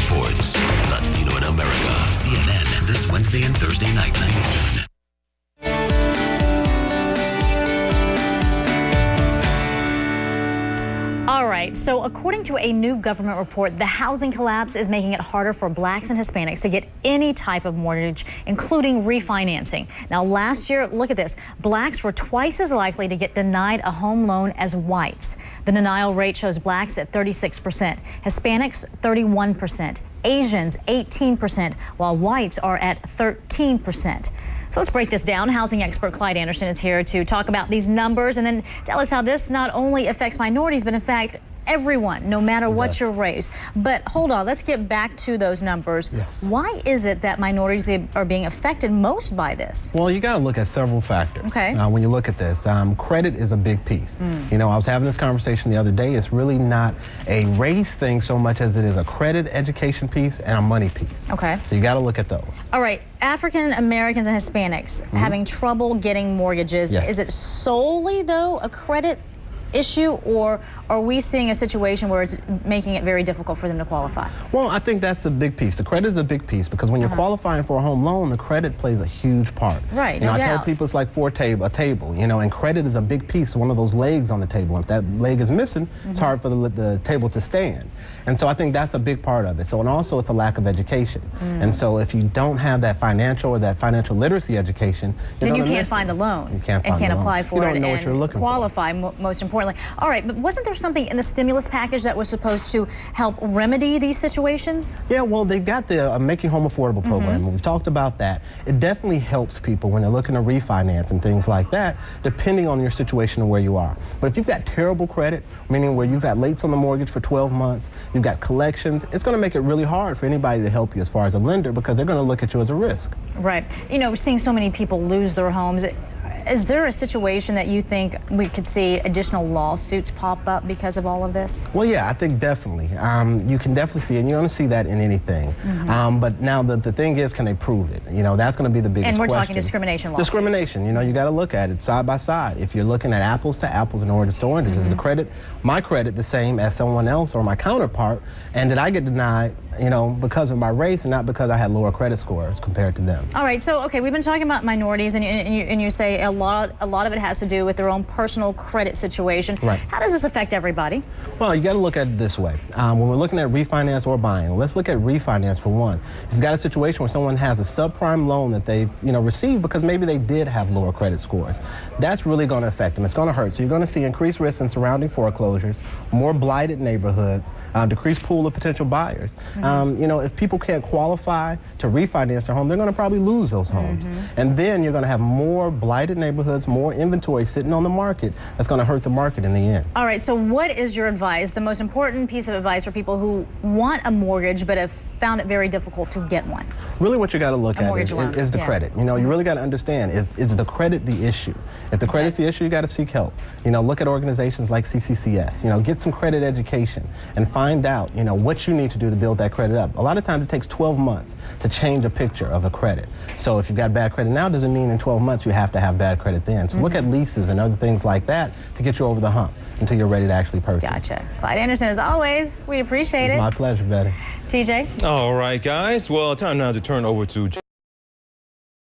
reports. Latino in America. CNN this Wednesday and Thursday night, 9 Eastern. All right, so according to a new government report, the housing collapse is making it harder for blacks and Hispanics to get any type of mortgage, including refinancing. Now, last year, look at this, blacks were twice as likely to get denied a home loan as whites. The denial rate shows blacks at 36%, Hispanics 31%, Asians 18%, while whites are at 13%. So let's break this down. Housing expert Clyde Anderson is here to talk about these numbers and then tell us how this not only affects minorities, but in fact, everyone, no matter what your race. But hold on, let's get back to those numbers. Yes. Why is it that minorities are being affected most by this? Well, you got to look at several factors. Okay. When you look at this, credit is a big piece. You know, I was having this conversation the other day. It's really not a race thing so much as it is a credit education piece and a money piece. Okay. So you got to look at those. All right. African Americans and Hispanics having trouble getting mortgages. Yes. Is it solely, though, a credit issue, or are we seeing a situation where it's making it very difficult for them to qualify? Well, I think that's a big piece. The credit is a big piece because when you're qualifying for a home loan, the credit plays a huge part. Right, you know, no I doubt. tell people it's like a table, you know, and credit is a big piece, one of those legs on the table. If that leg is missing, it's hard for the table to stand. And so I think that's a big part of it. So, and also it's a lack of education. And so if you don't have that financial literacy education, then you can't find the loan. You can't find and can't the loan. apply for you it don't know and what you're looking qualify, most importantly. All right, but wasn't there something in the stimulus package that was supposed to help remedy these situations? Yeah, well, they've got the Making Home Affordable program, and we've talked about that. It definitely helps people when they're looking to refinance and things like that, depending on your situation and where you are. But if you've got terrible credit, meaning where you've got lates on the mortgage for 12 months, you've got collections, it's going to make it really hard for anybody to help you as far as a lender because they're going to look at you as a risk. Right. You know, seeing so many people lose their homes, is there a situation that you think we could see additional lawsuits pop up because of all of this? Well, yeah, I think definitely. You can definitely see it, and you're going to see that in anything. But now the thing is, can they prove it? You know, that's going to be the biggest And we're question. talking discrimination lawsuits. Discrimination, you know, you got to look at it side by side. If you're looking at apples to apples and oranges to oranges, is my credit the same as someone else or my counterpart? And did I get denied, you know, because of my race and not because I had lower credit scores compared to them? All right, so, okay, we've been talking about minorities, and you say a lot of it has to do with their own personal credit situation. Right. How does this affect everybody? Well, you got to look at it this way. When we're looking at refinance or buying, let's look at refinance for one. If you've got a situation where someone has a subprime loan that they've, you know, received because maybe they did have lower credit scores, that's really going to affect them. It's going to hurt. So you're going to see increased risk in surrounding foreclosures, more blighted neighborhoods, decreased pool of potential buyers. You know, if people can't qualify to refinance their home, they're going to probably lose those homes. And then you're going to have more blighted neighborhoods, more inventory sitting on the market. That's going to hurt the market in the end. All right, so what is your advice, the most important piece of advice for people who want a mortgage but have found it very difficult to get one? Really what you got to look at is the Yeah. credit. You know, you really got to understand, is the credit the issue? If the credit's the issue, you got to seek help. You know, look at organizations like CCCS. You know, get some credit education and find out, you know, what you need to do to build that credit up. A lot of times it takes 12 months to change a picture of a credit. So if you've got bad credit now, doesn't mean in 12 months you have to have bad credit then. So look at leases and other things like that to get you over the hump until you're ready to actually purchase. Gotcha. Clyde Anderson, as always, we appreciate it. My pleasure, Betty. TJ? All right, guys. Well, time now to turn over to